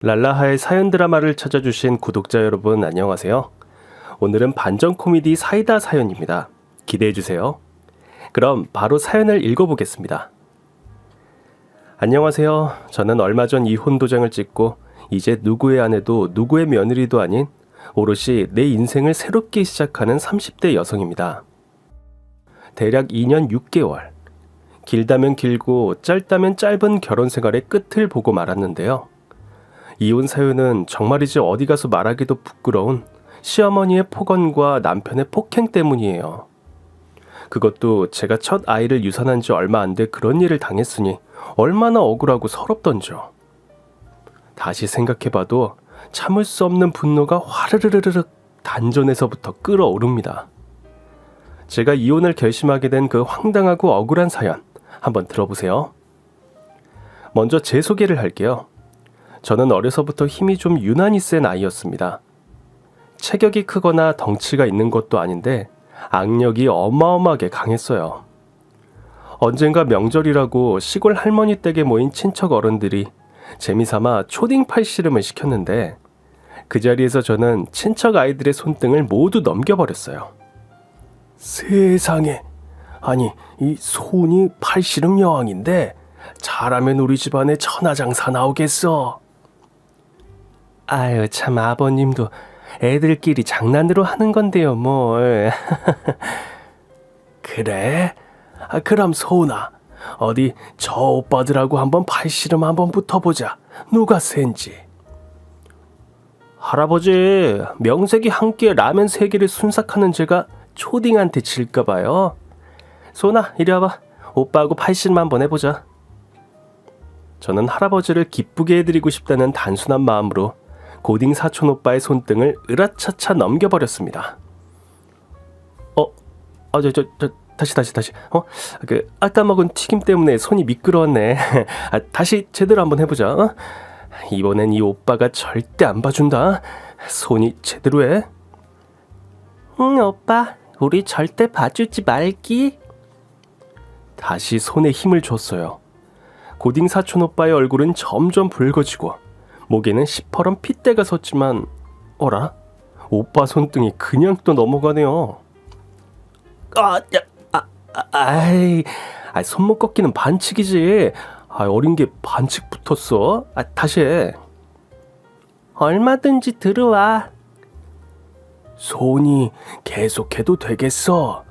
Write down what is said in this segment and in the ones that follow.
랄라하의 사연 드라마를 찾아주신 구독자 여러분 안녕하세요. 오늘은 반전 코미디 사이다 사연입니다. 기대해주세요. 그럼 바로 사연을 읽어보겠습니다. 안녕하세요. 저는 얼마 전 이혼 도장을 찍고 이제 누구의 아내도 누구의 며느리도 아닌 오롯이 내 인생을 새롭게 시작하는 30대 여성입니다. 대략 2년 6개월. 길다면 길고 짧다면 짧은 결혼 생활의 끝을 보고 말았는데요. 이혼 사유는 정말이지 어디 가서 말하기도 부끄러운 시어머니의 폭언과 남편의 폭행 때문이에요. 그것도 제가 첫 아이를 유산한 지 얼마 안 돼 그런 일을 당했으니 얼마나 억울하고 서럽던죠. 다시 생각해봐도 참을 수 없는 분노가 화르르르르 단전에서부터 끓어오릅니다. 제가 이혼을 결심하게 된 그 황당하고 억울한 사연 한번 들어보세요. 먼저 제 소개를 할게요. 저는 어려서부터 힘이 좀 유난히 센 아이였습니다. 체격이 크거나 덩치가 있는 것도 아닌데 악력이 어마어마하게 강했어요. 언젠가 명절이라고 시골 할머니 댁에 모인 친척 어른들이 재미삼아 초딩 팔씨름을 시켰는데 그 자리에서 저는 친척 아이들의 손등을 모두 넘겨버렸어요. 세상에, 아니 이 손이 팔씨름 여왕인데 잘하면 우리 집안에 천하장사 나오겠어. 아유 참 아버님도 애들끼리 장난으로 하는 건데요 뭘. 그래? 그럼 소은아 어디 저 오빠들하고 한번 팔씨름 한번 붙어보자. 누가 센지. 할아버지 명색이 한 끼에 라면 3개를 순삭하는 제가 초딩한테 질까봐요. 소은아 이리 와봐. 오빠하고 팔씨름 한번 해보자. 저는 할아버지를 기쁘게 해드리고 싶다는 단순한 마음으로 고딩 사촌 오빠의 손등을 으라차차 넘겨버렸습니다. 다시. 아까 먹은 튀김 때문에 손이 미끄러웠네. 다시 제대로 한번 해보자. 이번엔 이 오빠가 절대 안 봐준다. 손이 제대로 해. 응, 오빠. 우리 절대 봐주지 말기. 다시 손에 힘을 줬어요. 고딩 사촌 오빠의 얼굴은 점점 붉어지고 목에는 시퍼런 핏대가 섰지만 어라? 오빠 손등이 그냥 또 넘어가네요. 손목 꺾기는 반칙이지. 어린 게 반칙 붙었어. 다시 해. 얼마든지 들어와. 손이 계속해도 되겠어.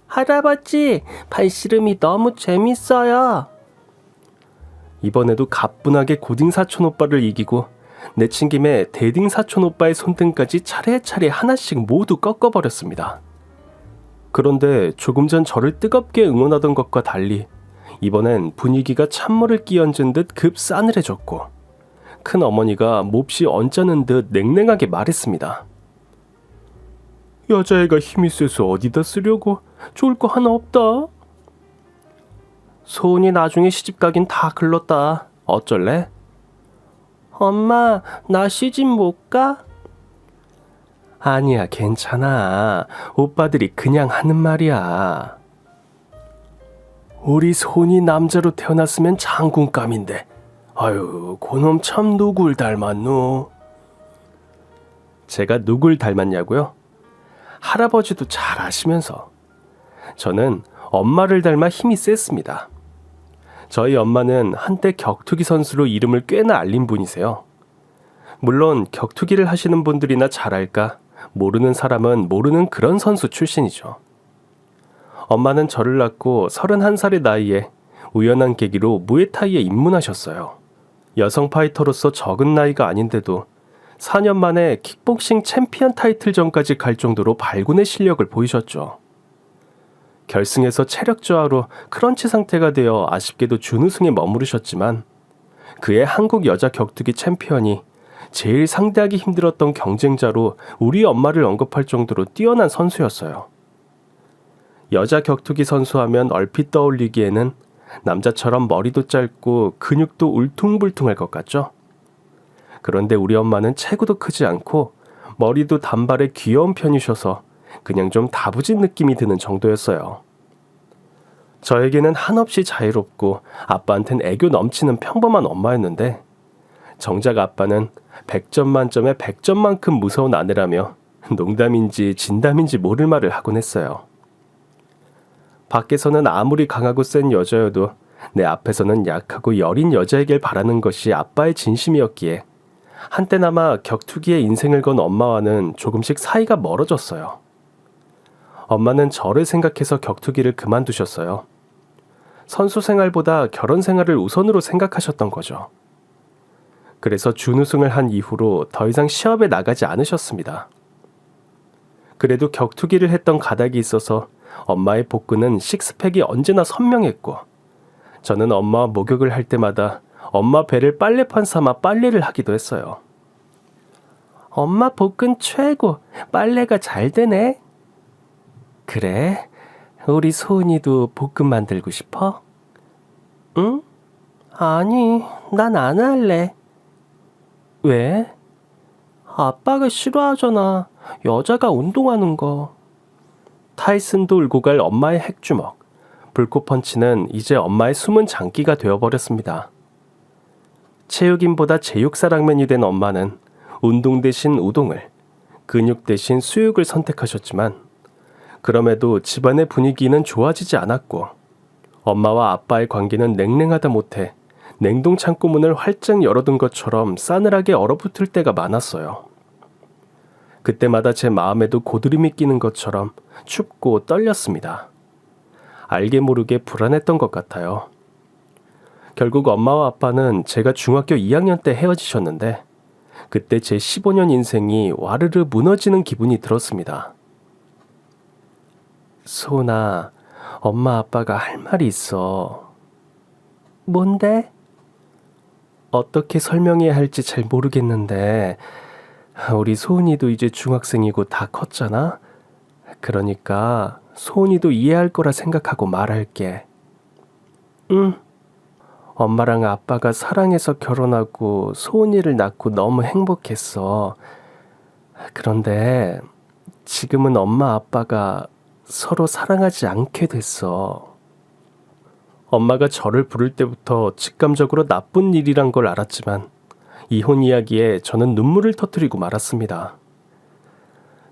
할아버지, 팔씨름이 너무 재밌어요. 이번에도 가뿐하게 고딩 사촌 오빠를 이기고 내친 김에 대딩 사촌 오빠의 손등까지 차례차례 하나씩 모두 꺾어버렸습니다. 그런데 조금 전 저를 뜨겁게 응원하던 것과 달리 이번엔 분위기가 찬물을 끼얹은 듯 급 싸늘해졌고 큰 어머니가 몹시 언짢은 듯 냉랭하게 말했습니다. 여자애가 힘이 세서 어디다 쓰려고. 좋을 거 하나 없다. 소은이 나중에 시집가긴 다 글렀다. 어쩔래? 엄마, 나 시집 못 가? 아니야, 괜찮아. 오빠들이 그냥 하는 말이야. 우리 소은이 남자로 태어났으면 장군감인데. 아유, 그놈 참 누굴 닮았노? 제가 누굴 닮았냐고요? 할아버지도 잘 아시면서. 저는 엄마를 닮아 힘이 셌습니다. 저희 엄마는 한때 격투기 선수로 이름을 꽤나 알린 분이세요. 물론 격투기를 하시는 분들이나 잘 알까 모르는 사람은 모르는 그런 선수 출신이죠. 엄마는 저를 낳고 31살의 나이에 우연한 계기로 무에타이에 입문하셨어요. 여성 파이터로서 적은 나이가 아닌데도 4년 만에 킥복싱 챔피언 타이틀전까지 갈 정도로 발군의 실력을 보이셨죠. 결승에서 체력 저하로 크런치 상태가 되어 아쉽게도 준우승에 머무르셨지만 그의 한국 여자 격투기 챔피언이 제일 상대하기 힘들었던 경쟁자로 우리 엄마를 언급할 정도로 뛰어난 선수였어요. 여자 격투기 선수 하면 얼핏 떠올리기에는 남자처럼 머리도 짧고 근육도 울퉁불퉁할 것 같죠? 그런데 우리 엄마는 체구도 크지 않고 머리도 단발에 귀여운 편이셔서 그냥 좀 다부진 느낌이 드는 정도였어요. 저에게는 한없이 자유롭고 아빠한텐 애교 넘치는 평범한 엄마였는데 정작 아빠는 100점 만점에 100점만큼 무서운 아내라며 농담인지 진담인지 모를 말을 하곤 했어요. 밖에서는 아무리 강하고 센 여자여도 내 앞에서는 약하고 여린 여자이길 바라는 것이 아빠의 진심이었기에 한때나마 격투기에 인생을 건 엄마와는 조금씩 사이가 멀어졌어요. 엄마는 저를 생각해서 격투기를 그만두셨어요. 선수 생활보다 결혼 생활을 우선으로 생각하셨던 거죠. 그래서 준우승을 한 이후로 더 이상 시합에 나가지 않으셨습니다. 그래도 격투기를 했던 가닥이 있어서 엄마의 복근은 식스팩이 언제나 선명했고 저는 엄마와 목욕을 할 때마다 엄마 배를 빨래판 삼아 빨래를 하기도 했어요. 엄마 복근 최고, 빨래가 잘 되네. 그래? 우리 소은이도 복근 만들고 싶어? 응? 아니, 난 안 할래. 왜? 아빠가 싫어하잖아. 여자가 운동하는 거. 타이슨도 울고 갈 엄마의 핵주먹. 불꽃펀치는 이제 엄마의 숨은 장기가 되어버렸습니다. 체육인보다 제육사랑맨이 된 엄마는 운동 대신 우동을, 근육 대신 수육을 선택하셨지만 그럼에도 집안의 분위기는 좋아지지 않았고 엄마와 아빠의 관계는 냉랭하다 못해 냉동 창고문을 활짝 열어둔 것처럼 싸늘하게 얼어붙을 때가 많았어요. 그때마다 제 마음에도 고드름이 끼는 것처럼 춥고 떨렸습니다. 알게 모르게 불안했던 것 같아요. 결국 엄마와 아빠는 제가 중학교 2학년 때 헤어지셨는데 그때 제 15년 인생이 와르르 무너지는 기분이 들었습니다. 소은아, 엄마 아빠가 할 말이 있어. 뭔데? 어떻게 설명해야 할지 잘 모르겠는데 우리 소은이도 이제 중학생이고 다 컸잖아? 그러니까 소은이도 이해할 거라 생각하고 말할게. 응. 엄마랑 아빠가 사랑해서 결혼하고 소은이를 낳고 너무 행복했어. 그런데 지금은 엄마 아빠가 서로 사랑하지 않게 됐어. 엄마가 저를 부를 때부터 직감적으로 나쁜 일이란 걸 알았지만 이혼 이야기에 저는 눈물을 터뜨리고 말았습니다.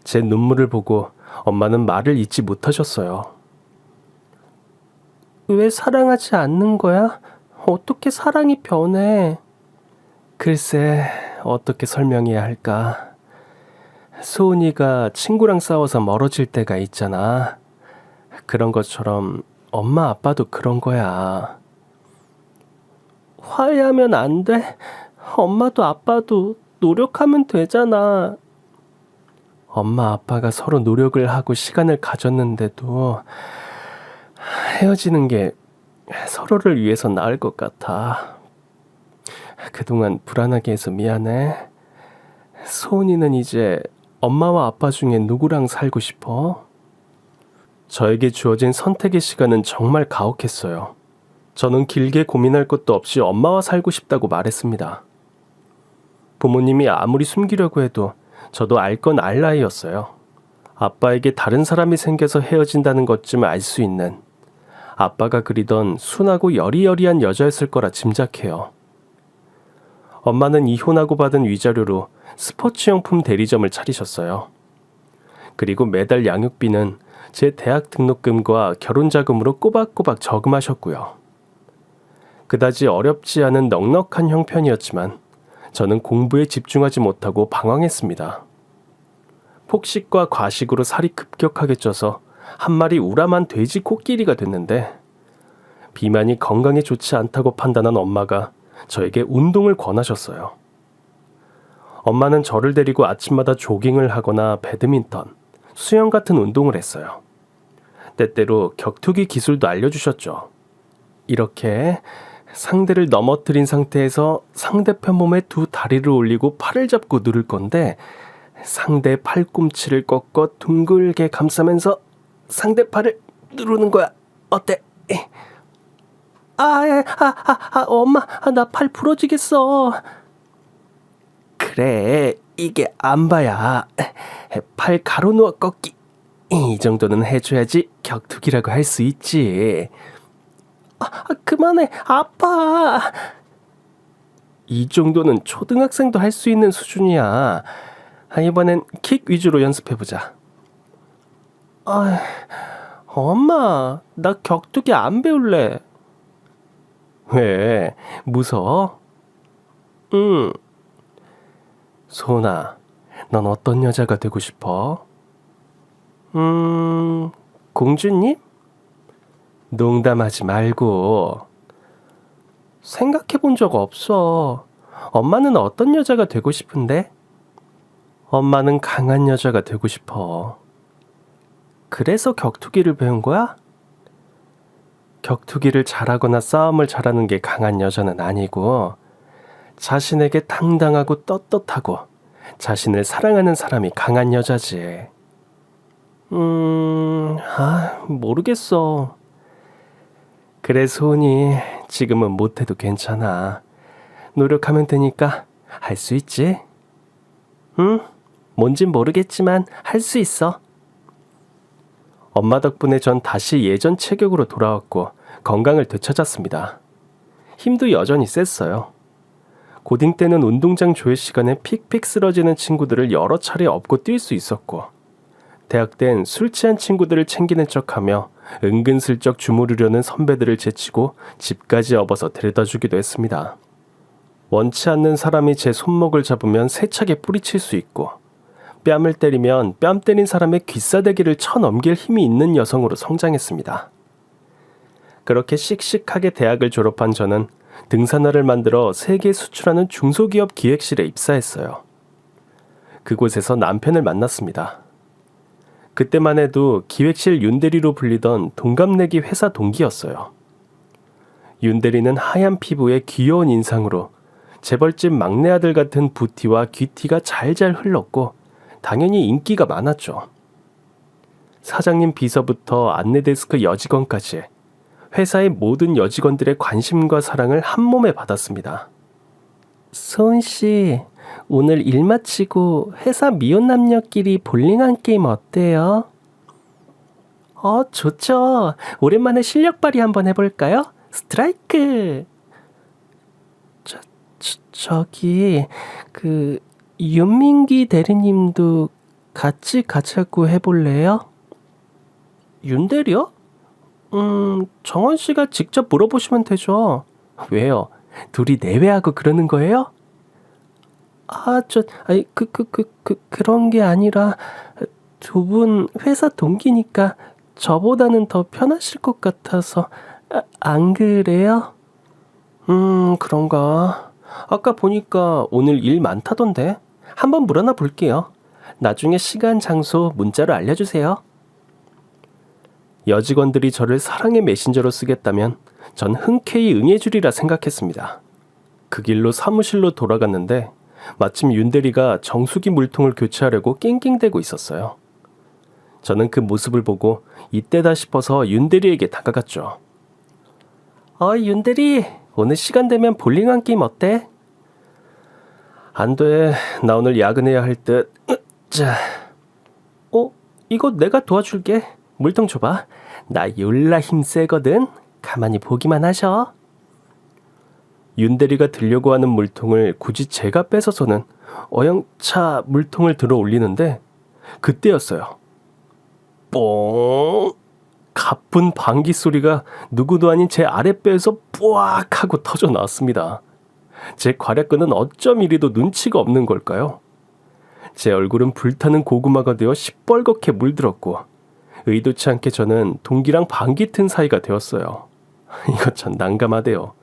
제 눈물을 보고 엄마는 말을 잇지 못하셨어요. 왜 사랑하지 않는 거야? 어떻게 사랑이 변해? 글쎄, 어떻게 설명해야 할까? 소은이가 친구랑 싸워서 멀어질 때가 있잖아. 그런 것처럼 엄마 아빠도 그런 거야. 화해하면 안 돼? 엄마도 아빠도 노력하면 되잖아. 엄마 아빠가 서로 노력을 하고 시간을 가졌는데도 헤어지는 게 서로를 위해서 나을 것 같아. 그동안 불안하게 해서 미안해. 소은이는 이제 엄마와 아빠 중에 누구랑 살고 싶어? 저에게 주어진 선택의 시간은 정말 가혹했어요. 저는 길게 고민할 것도 없이 엄마와 살고 싶다고 말했습니다. 부모님이 아무리 숨기려고 해도 저도 알 건 알 나이였어요. 아빠에게 다른 사람이 생겨서 헤어진다는 것쯤 알 수 있는 아빠가 그리던 순하고 여리여리한 여자였을 거라 짐작해요. 엄마는 이혼하고 받은 위자료로 스포츠용품 대리점을 차리셨어요. 그리고 매달 양육비는 제 대학 등록금과 결혼자금으로 꼬박꼬박 저금하셨고요. 그다지 어렵지 않은 넉넉한 형편이었지만 저는 공부에 집중하지 못하고 방황했습니다. 폭식과 과식으로 살이 급격하게 쪄서 한 마리 우람한 돼지 코끼리가 됐는데 비만이 건강에 좋지 않다고 판단한 엄마가 저에게 운동을 권하셨어요. 엄마는 저를 데리고 아침마다 조깅을 하거나 배드민턴, 수영 같은 운동을 했어요. 때때로 격투기 기술도 알려주셨죠. 이렇게 상대를 넘어뜨린 상태에서 상대편 몸에 두 다리를 올리고 팔을 잡고 누를 건데 상대 팔꿈치를 꺾어 둥글게 감싸면서 상대 팔을 누르는 거야. 어때? 엄마, 나 팔 부러지겠어. 그래, 이게 안봐야 팔 가로 누워 꺾기. 이 정도는 해줘야지 격투기라고 할 수 있지. 그만해, 아파. 이 정도는 초등학생도 할 수 있는 수준이야. 이번엔 킥 위주로 연습해보자. 엄마, 나 격투기 안 배울래. 왜? 무서워? 응. 소은아, 넌 어떤 여자가 되고 싶어? 공주님? 농담하지 말고. 생각해본 적 없어. 엄마는 어떤 여자가 되고 싶은데? 엄마는 강한 여자가 되고 싶어. 그래서 격투기를 배운 거야? 격투기를 잘하거나 싸움을 잘하는 게 강한 여자는 아니고, 자신에게 당당하고 떳떳하고 자신을 사랑하는 사람이 강한 여자지. 모르겠어. 그래, 소은이, 지금은 못해도 괜찮아. 노력하면 되니까 할 수 있지? 응? 뭔진 모르겠지만 할 수 있어. 엄마 덕분에 전 다시 예전 체격으로 돌아왔고 건강을 되찾았습니다. 힘도 여전히 셌어요. 고딩 때는 운동장 조회 시간에 픽픽 쓰러지는 친구들을 여러 차례 업고 뛸 수 있었고, 대학 땐 술 취한 친구들을 챙기는 척하며 은근슬쩍 주무르려는 선배들을 제치고 집까지 업어서 데려다주기도 했습니다. 원치 않는 사람이 제 손목을 잡으면 세차게 뿌리칠 수 있고, 뺨을 때리면 뺨 때린 사람의 귀싸대기를 쳐넘길 힘이 있는 여성으로 성장했습니다. 그렇게 씩씩하게 대학을 졸업한 저는 등산화를 만들어 세계 수출하는 중소기업 기획실에 입사했어요. 그곳에서 남편을 만났습니다. 그때만 해도 기획실 윤대리로 불리던 동갑내기 회사 동기였어요. 윤대리는 하얀 피부에 귀여운 인상으로 재벌집 막내 아들 같은 부티와 귀티가 잘잘 흘렀고 당연히 인기가 많았죠. 사장님 비서부터 안내데스크 여직원까지 회사의 모든 여직원들의 관심과 사랑을 한 몸에 받았습니다. 소은 씨, 오늘 일 마치고 회사 미혼 남녀끼리 볼링 한 게임 어때요? 좋죠. 오랜만에 실력 발휘 한번 해볼까요? 스트라이크! 저기, 윤민기 대리님도 같이 가자고 해볼래요? 윤대리요? 정원 씨가 직접 물어보시면 되죠. 왜요? 둘이 내외하고 그러는 거예요? 그런 게 아니라 두 분 회사 동기니까 저보다는 더 편하실 것 같아서. 안 그래요? 그런가. 아까 보니까 오늘 일 많다던데. 한번 물어나 볼게요. 나중에 시간, 장소 문자로 알려주세요. 여직원들이 저를 사랑의 메신저로 쓰겠다면 전 흔쾌히 응해주리라 생각했습니다. 그 길로 사무실로 돌아갔는데 마침 윤대리가 정수기 물통을 교체하려고 낑낑대고 있었어요. 저는 그 모습을 보고 이때다 싶어서 윤대리에게 다가갔죠. 윤대리, 오늘 시간 되면 볼링 한 게임 어때? 안 돼. 나 오늘 야근해야 할 듯. 자. 이거 내가 도와줄게. 물통 줘봐. 나 열나 힘 세거든. 가만히 보기만 하셔. 윤대리가 들려고 하는 물통을 굳이 제가 뺏어서는 어영차 물통을 들어 올리는데 그때였어요. 뽕! 가쁜 방귀 소리가 누구도 아닌 제 아랫배에서 뿌악 하고 터져 나왔습니다. 제 괄약근은 어쩜 이리도 눈치가 없는 걸까요? 제 얼굴은 불타는 고구마가 되어 시뻘겋게 물들었고 의도치 않게 저는 동기랑 방귀 튼 사이가 되었어요. 이거 참 난감하대요.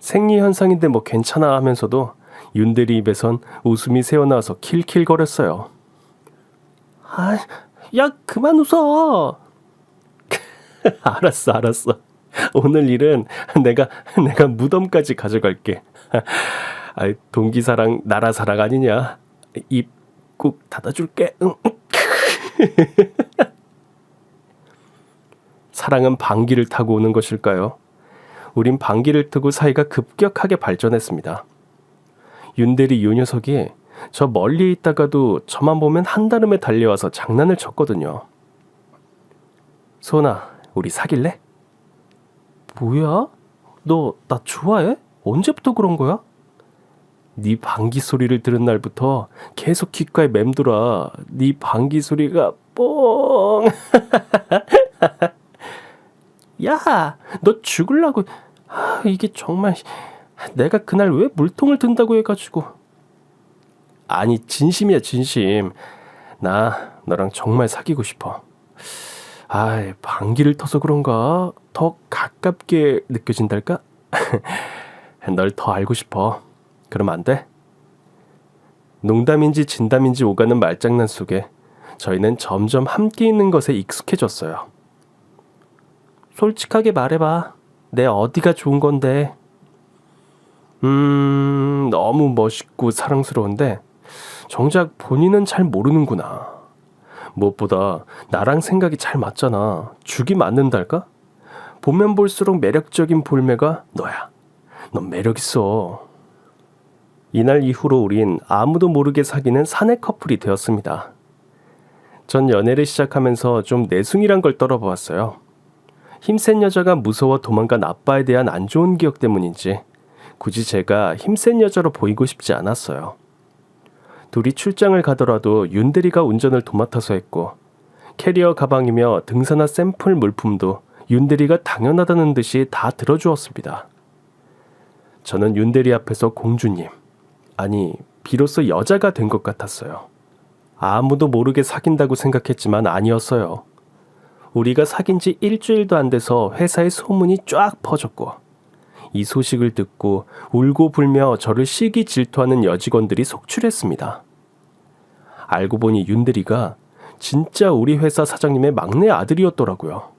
생리현상인데 뭐 괜찮아 하면서도 윤대리 입에선 웃음이 새어나와서 킬킬거렸어요. 야, 그만 웃어. 알았어. 오늘 일은 내가 무덤까지 가져갈게. 동기사랑 나라사랑 아니냐. 입 꾹 닫아줄게. 사랑은 방귀를 타고 오는 것일까요? 우린 방귀를 트고 사이가 급격하게 발전했습니다. 윤대리 요 녀석이 저 멀리 있다가도 저만 보면 한달음에 달려와서 장난을 쳤거든요. 소은아, 우리 사귈래? 뭐야? 너 나 좋아해? 언제부터 그런 거야? 네 방귀 소리를 들은 날부터 계속 귓가에 맴돌아. 네 방귀 소리가 뽕. 야, 너 죽을라고. 이게 정말 내가 그날 왜 물통을 든다고 해가지고. 아니, 진심이야, 진심. 나 너랑 정말 사귀고 싶어. 방귀를 터서 그런가? 더 가깝게 느껴진달까? 널 더 알고 싶어. 그럼 안 돼? 농담인지 진담인지 오가는 말장난 속에 저희는 점점 함께 있는 것에 익숙해졌어요. 솔직하게 말해봐. 내 어디가 좋은 건데? 너무 멋있고 사랑스러운데 정작 본인은 잘 모르는구나. 무엇보다 나랑 생각이 잘 맞잖아. 죽이 맞는달까? 보면 볼수록 매력적인 볼매가 너야. 넌 매력 있어. 이날 이후로 우린 아무도 모르게 사귀는 사내 커플이 되었습니다. 전 연애를 시작하면서 좀 내숭이란 걸 떨어보았어요. 힘센 여자가 무서워 도망간 아빠에 대한 안 좋은 기억 때문인지 굳이 제가 힘센 여자로 보이고 싶지 않았어요. 둘이 출장을 가더라도 윤대리가 운전을 도맡아서 했고 캐리어 가방이며 등산화 샘플 물품도 윤대리가 당연하다는 듯이 다 들어주었습니다. 저는 윤대리 앞에서 공주님, 아니 비로소 여자가 된 것 같았어요. 아무도 모르게 사귄다고 생각했지만 아니었어요. 우리가 사귄 지 일주일도 안 돼서 회사에 소문이 쫙 퍼졌고 이 소식을 듣고 울고 불며 저를 시기 질투하는 여직원들이 속출했습니다. 알고 보니 윤대리가 진짜 우리 회사 사장님의 막내 아들이었더라고요.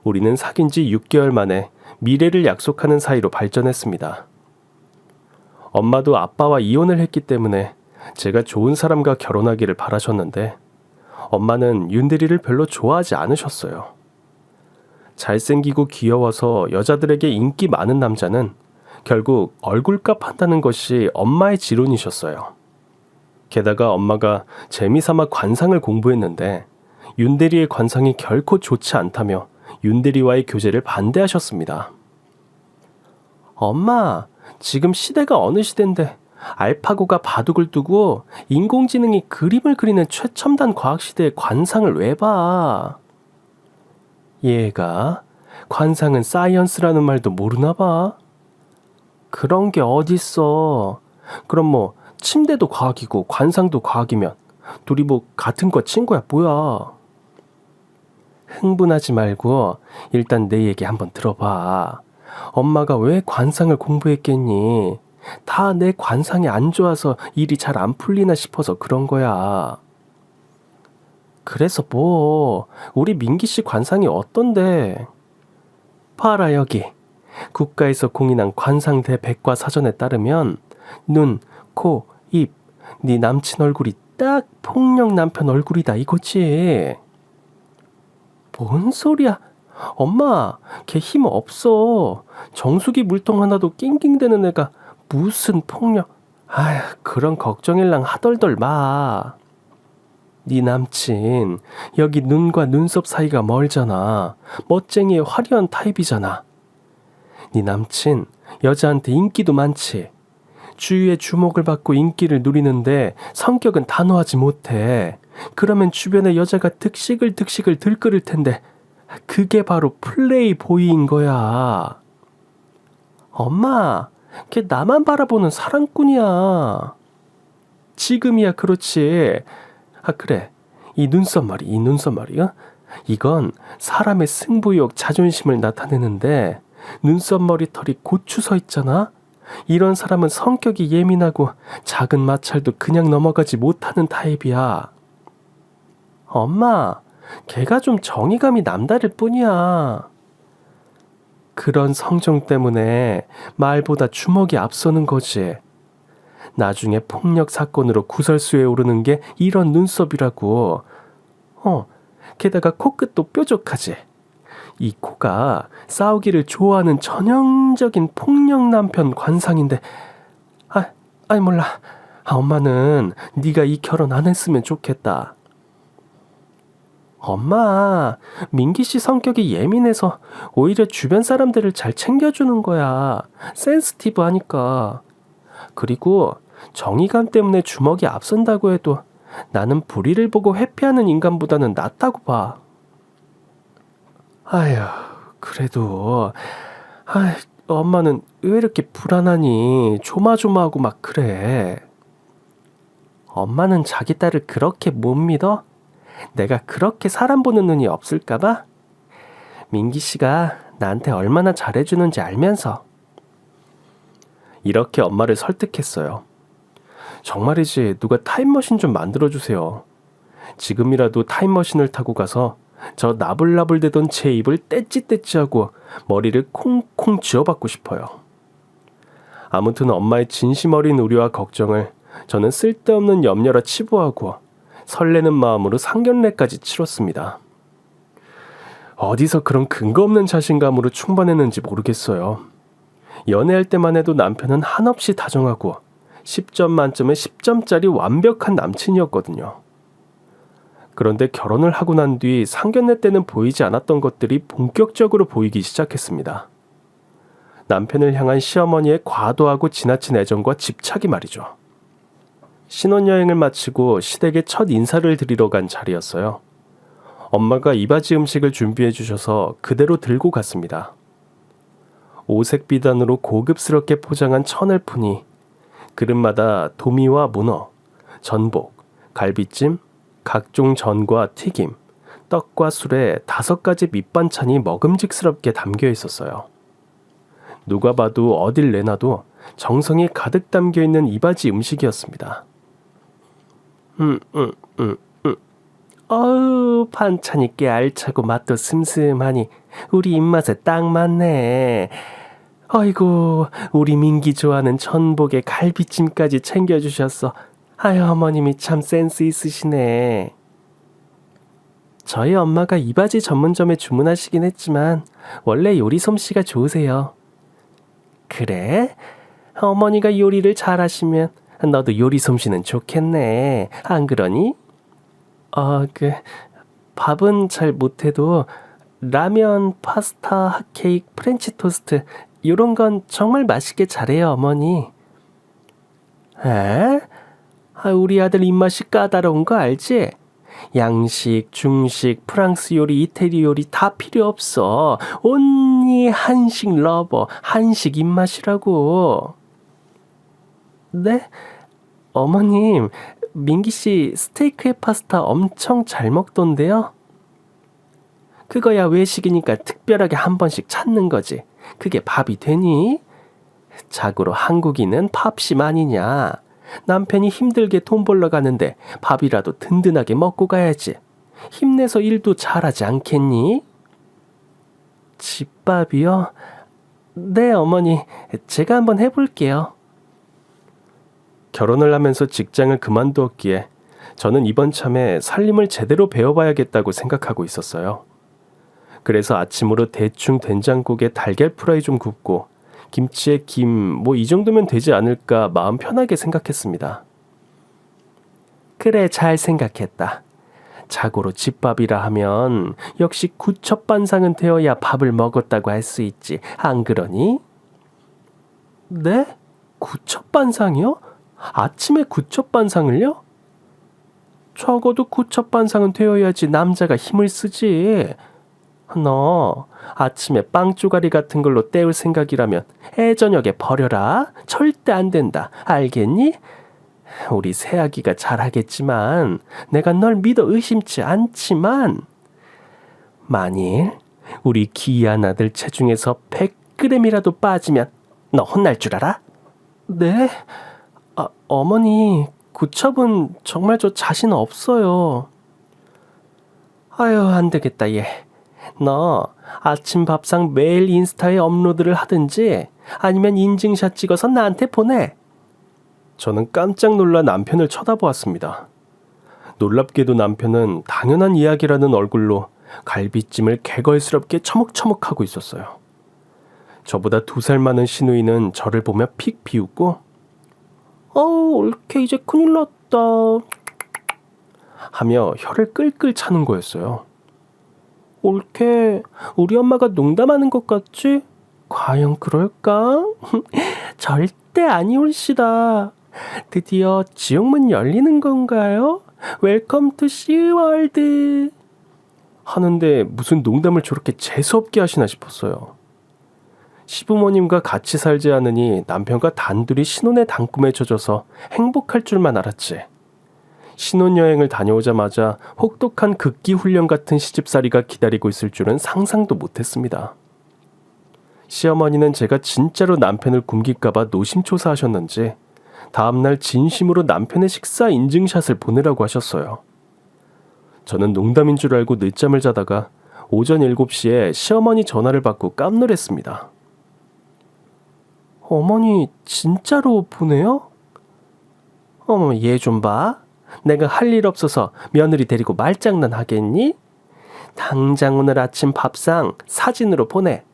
우리는 사귄 지 6개월 만에 미래를 약속하는 사이로 발전했습니다. 엄마도 아빠와 이혼을 했기 때문에 제가 좋은 사람과 결혼하기를 바라셨는데 엄마는 윤대리를 별로 좋아하지 않으셨어요. 잘생기고 귀여워서 여자들에게 인기 많은 남자는 결국 얼굴값 한다는 것이 엄마의 지론이셨어요. 게다가 엄마가 재미삼아 관상을 공부했는데 윤대리의 관상이 결코 좋지 않다며 윤대리와의 교제를 반대하셨습니다. 엄마, 지금 시대가 어느 시대인데 알파고가 바둑을 두고 인공지능이 그림을 그리는 최첨단 과학시대의 관상을 왜 봐? 얘가 관상은 사이언스라는 말도 모르나 봐. 그런 게 어딨어. 그럼 뭐 침대도 과학이고 관상도 과학이면 둘이 뭐 같은 과 친구야 뭐야. 흥분하지 말고 일단 내 얘기 한번 들어봐. 엄마가 왜 관상을 공부했겠니? 다 내 관상이 안 좋아서 일이 잘 안 풀리나 싶어서 그런 거야. 그래서 뭐 우리 민기 씨 관상이 어떤데? 봐라 여기. 국가에서 공인한 관상대 백과 사전에 따르면 눈, 코, 입, 네 남친 얼굴이 딱 폭력 남편 얼굴이다 이거지. 뭔 소리야? 엄마, 걔 힘 없어. 정수기 물통 하나도 낑낑대는 애가 무슨 폭력. 그런 걱정일랑 하덜덜 마. 네 남친 여기 눈과 눈썹 사이가 멀잖아. 멋쟁이의 화려한 타입이잖아. 네 남친 여자한테 인기도 많지. 주위의 주목을 받고 인기를 누리는데 성격은 단호하지 못해. 그러면 주변의 여자가 득식을 들끓을 텐데 그게 바로 플레이보이인 거야. 엄마, 걔 나만 바라보는 사랑꾼이야. 지금이야 그렇지. 그래. 이 눈썹머리야? 이건 사람의 승부욕, 자존심을 나타내는데 눈썹머리 털이 고추 서 있잖아? 이런 사람은 성격이 예민하고 작은 마찰도 그냥 넘어가지 못하는 타입이야. 엄마, 걔가 좀 정의감이 남다를 뿐이야. 그런 성정 때문에 말보다 주먹이 앞서는 거지. 나중에 폭력 사건으로 구설수에 오르는 게 이런 눈썹이라고. 게다가 코끝도 뾰족하지. 이 코가 싸우기를 좋아하는 전형적인 폭력 남편 관상인데 몰라. 엄마는 네가 이 결혼 안 했으면 좋겠다. 엄마, 민기 씨 성격이 예민해서 오히려 주변 사람들을 잘 챙겨주는 거야. 센스티브하니까. 그리고 정의감 때문에 주먹이 앞선다고 해도 나는 불의를 보고 회피하는 인간보다는 낫다고 봐. 아휴, 그래도 엄마는 왜 이렇게 불안하니? 조마조마하고 막 그래. 엄마는 자기 딸을 그렇게 못 믿어? 내가 그렇게 사람 보는 눈이 없을까봐? 민기 씨가 나한테 얼마나 잘해주는지 알면서. 이렇게 엄마를 설득했어요. 정말이지 누가 타임머신 좀 만들어주세요. 지금이라도 타임머신을 타고 가서 저 나불나불대던 제 입을 떼찌떼찌하고 머리를 콩콩 쥐어받고 싶어요. 아무튼 엄마의 진심 어린 우려와 걱정을 저는 쓸데없는 염려라 치부하고 설레는 마음으로 상견례까지 치렀습니다. 어디서 그런 근거 없는 자신감으로 충만했는지 모르겠어요. 연애할 때만 해도 남편은 한없이 다정하고 10점 만점에 10점짜리 완벽한 남친이었거든요. 그런데 결혼을 하고 난 뒤 상견례 때는 보이지 않았던 것들이 본격적으로 보이기 시작했습니다. 남편을 향한 시어머니의 과도하고 지나친 애정과 집착이 말이죠. 신혼여행을 마치고 시댁에 첫 인사를 드리러 간 자리였어요. 엄마가 이바지 음식을 준비해 주셔서 그대로 들고 갔습니다. 오색 비단으로 고급스럽게 포장한 천을푼이 그릇마다 도미와 문어, 전복, 갈비찜, 각종 전과 튀김, 떡과 술에 5가지 밑반찬이 먹음직스럽게 담겨 있었어요. 누가 봐도 어딜 내놔도 정성이 가득 담겨 있는 이바지 음식이었습니다. 어우, 반찬이 꽤 알차고 맛도 슴슴하니 우리 입맛에 딱 맞네. 아이고, 우리 민기 좋아하는 전복에 갈비찜까지 챙겨주셨어. 아유, 어머님이 참 센스 있으시네. 저희 엄마가 이바지 전문점에 주문하시긴 했지만 원래 요리 솜씨가 좋으세요. 그래? 어머니가 요리를 잘하시면 너도 요리 솜씨는 좋겠네. 안 그러니? 밥은 잘 못해도 라면, 파스타, 핫케이크, 프렌치 토스트 이런 건 정말 맛있게 잘해요, 어머니. 에? 우리 아들 입맛이 까다로운 거 알지? 양식, 중식, 프랑스 요리, 이태리 요리 다 필요 없어. 온니 한식 러버, 한식 입맛이라고. 네? 어머님, 민기 씨 스테이크에 파스타 엄청 잘 먹던데요? 그거야 외식이니까 특별하게 한 번씩 찾는 거지. 그게 밥이 되니? 자고로 한국인은 밥심 아니냐. 남편이 힘들게 돈 벌러 가는데 밥이라도 든든하게 먹고 가야지. 힘내서 일도 잘하지 않겠니? 집밥이요? 네, 어머니. 제가 한번 해볼게요. 결혼을 하면서 직장을 그만두었기에 저는 이번 참에 살림을 제대로 배워봐야겠다고 생각하고 있었어요. 그래서 아침으로 대충 된장국에 달걀 프라이 좀 굽고 김치에 김 이 정도면 되지 않을까 마음 편하게 생각했습니다. 그래, 잘 생각했다. 자고로 집밥이라 하면 역시 구첩반상은 되어야 밥을 먹었다고 할 수 있지. 안 그러니? 네? 구첩반상이요? 아침에 구첩반상을요? 적어도 구첩반상은 되어야지 남자가 힘을 쓰지. 너 아침에 빵 쪼가리 같은 걸로 때울 생각이라면 애저녁에 버려라. 절대 안 된다. 알겠니? 우리 새아기가 잘하겠지만 내가 널 믿어 의심치 않지만 만일 우리 귀한 아들 체중에서 100g이라도 빠지면 너 혼날 줄 알아? 네? 어머니, 구첩은 정말 저 자신 없어요. 아유, 안 되겠다 얘. 너 아침 밥상 매일 인스타에 업로드를 하든지 아니면 인증샷 찍어서 나한테 보내. 저는 깜짝 놀라 남편을 쳐다보았습니다. 놀랍게도 남편은 당연한 이야기라는 얼굴로 갈비찜을 개걸스럽게 처먹처먹하고 있었어요. 저보다 2살 많은 시누이는 저를 보며 픽 비웃고 올케 이제 큰일 났다 하며 혀를 끌끌 차는 거였어요. 올케, 우리 엄마가 농담하는 것 같지? 과연 그럴까? 절대 아니올시다. 드디어 지옥문 열리는 건가요? 웰컴 투 시월드. 하는데 무슨 농담을 저렇게 재수없게 하시나 싶었어요. 시부모님과 같이 살지 않으니 남편과 단둘이 신혼의 단꿈에 젖어서 행복할 줄만 알았지. 신혼여행을 다녀오자마자 혹독한 극기훈련 같은 시집살이가 기다리고 있을 줄은 상상도 못했습니다. 시어머니는 제가 진짜로 남편을 굶길까봐 노심초사하셨는지 다음날 진심으로 남편의 식사 인증샷을 보내라고 하셨어요. 저는 농담인 줄 알고 늦잠을 자다가 오전 7시에 시어머니 전화를 받고 깜놀했습니다. 어머니 진짜로 보내요? 어머, 얘 좀 봐. 내가 할 일 없어서 며느리 데리고 말장난 하겠니? 당장 오늘 아침 밥상 사진으로 보내.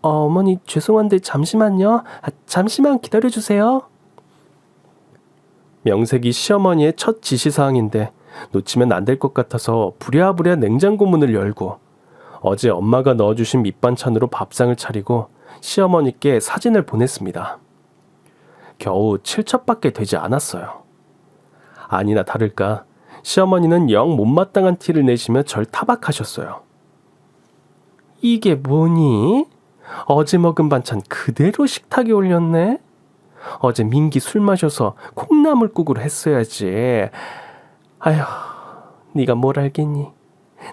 어머니 죄송한데 잠시만요. 잠시만 기다려주세요. 명색이 시어머니의 첫 지시사항인데 놓치면 안 될 것 같아서 부랴부랴 냉장고 문을 열고 어제 엄마가 넣어주신 밑반찬으로 밥상을 차리고 시어머니께 사진을 보냈습니다. 겨우 7첩밖에 되지 않았어요. 아니나 다를까 시어머니는 영 못마땅한 티를 내시며 절 타박하셨어요. 이게 뭐니? 어제 먹은 반찬 그대로 식탁에 올렸네? 어제 민기 술 마셔서 콩나물국으로 했어야지. 아휴, 네가 뭘 알겠니?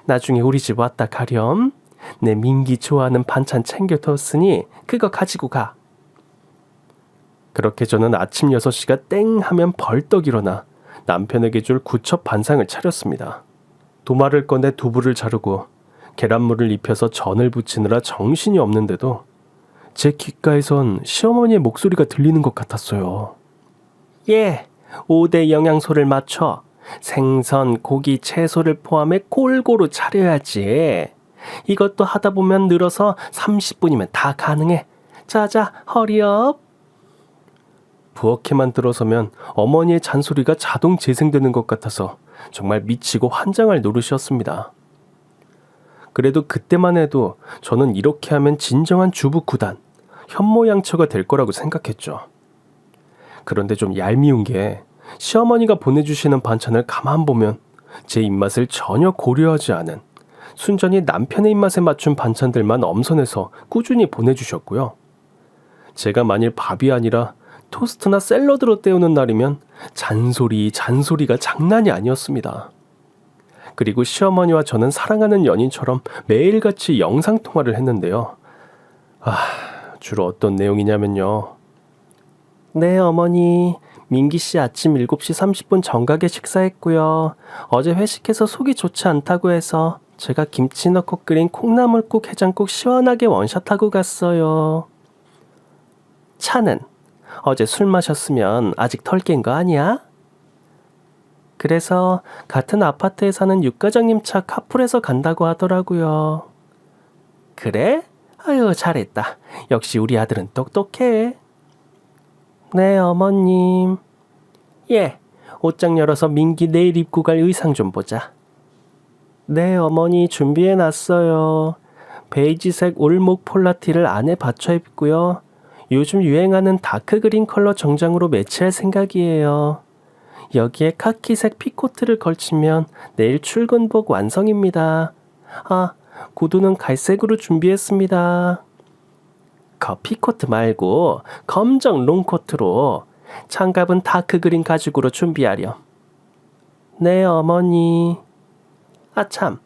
나중에 우리 집 왔다 가렴. 내 민기 좋아하는 반찬 챙겨뒀으니 그거 가지고 가. 그렇게 저는 아침 6시가 땡 하면 벌떡 일어나 남편에게 줄 구첩 반상을 차렸습니다. 도마를 꺼내 두부를 자르고 계란물을 입혀서 전을 부치느라 정신이 없는데도 제 귓가에선 시어머니의 목소리가 들리는 것 같았어요. 예, 5대 영양소를 맞춰 생선, 고기, 채소를 포함해 골고루 차려야지. 이것도 하다 보면 늘어서 30분이면 다 가능해. 자자, 허리업. 부엌에만 들어서면 어머니의 잔소리가 자동 재생되는 것 같아서 정말 미치고 환장할 노릇이었습니다. 그래도 그때만 해도 저는 이렇게 하면 진정한 주부 구단, 현모양처가 될 거라고 생각했죠. 그런데 좀 얄미운 게 시어머니가 보내주시는 반찬을 가만 보면 제 입맛을 전혀 고려하지 않은 순전히 남편의 입맛에 맞춘 반찬들만 엄선해서 꾸준히 보내주셨고요. 제가 만일 밥이 아니라 토스트나 샐러드로 때우는 날이면 잔소리가 장난이 아니었습니다. 그리고 시어머니와 저는 사랑하는 연인처럼 매일같이 영상통화를 했는데요. 주로 어떤 내용이냐면요. 네, 어머니. 민기씨 아침 7시 30분 정각에 식사했고요. 어제 회식해서 속이 좋지 않다고 해서 제가 김치 넣고 끓인 콩나물국, 해장국 시원하게 원샷하고 갔어요. 차는? 어제 술 마셨으면 아직 덜 깬 거 아니야? 그래서 같은 아파트에 사는 육과장님 차 카풀해서 간다고 하더라고요. 그래? 아유, 잘했다. 역시 우리 아들은 똑똑해. 네, 어머님. 예, 옷장 열어서 민기 내일 입고 갈 의상 좀 보자. 네, 어머니 준비해놨어요. 베이지색 올목 폴라티를 안에 받쳐 입고요. 요즘 유행하는 다크그린 컬러 정장으로 매치할 생각이에요. 여기에 카키색 피코트를 걸치면 내일 출근복 완성입니다. 구두는 갈색으로 준비했습니다. 피코트 말고 검정 롱코트로, 장갑은 다크그린 가죽으로 준비하렴. 네, 어머니. 참,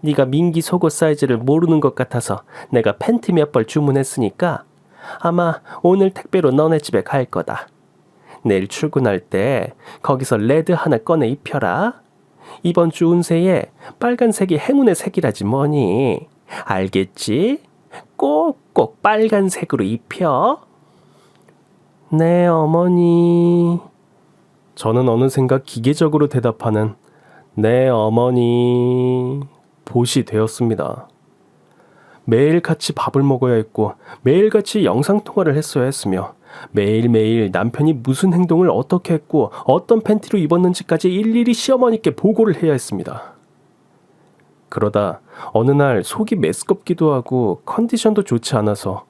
네가 민기 속옷 사이즈를 모르는 것 같아서 내가 팬티 몇 벌 주문했으니까 아마 오늘 택배로 너네 집에 갈 거다. 내일 출근할 때 거기서 레드 하나 꺼내 입혀라. 이번 주 운세에 빨간색이 행운의 색이라지 뭐니. 알겠지? 꼭꼭 빨간색으로 입혀. 네, 어머니. 저는 어느샌가 기계적으로 대답하는 네, 어머니 보시 되었습니다. 매일 같이 밥을 먹어야 했고 매일같이 영상통화를 했어야 했으며 매일매일 남편이 무슨 행동을 어떻게 했고 어떤 팬티로 입었는지까지 일일이 시어머니께 보고를 해야 했습니다. 그러다 어느 날 속이 메스껍기도 하고 컨디션도 좋지 않아서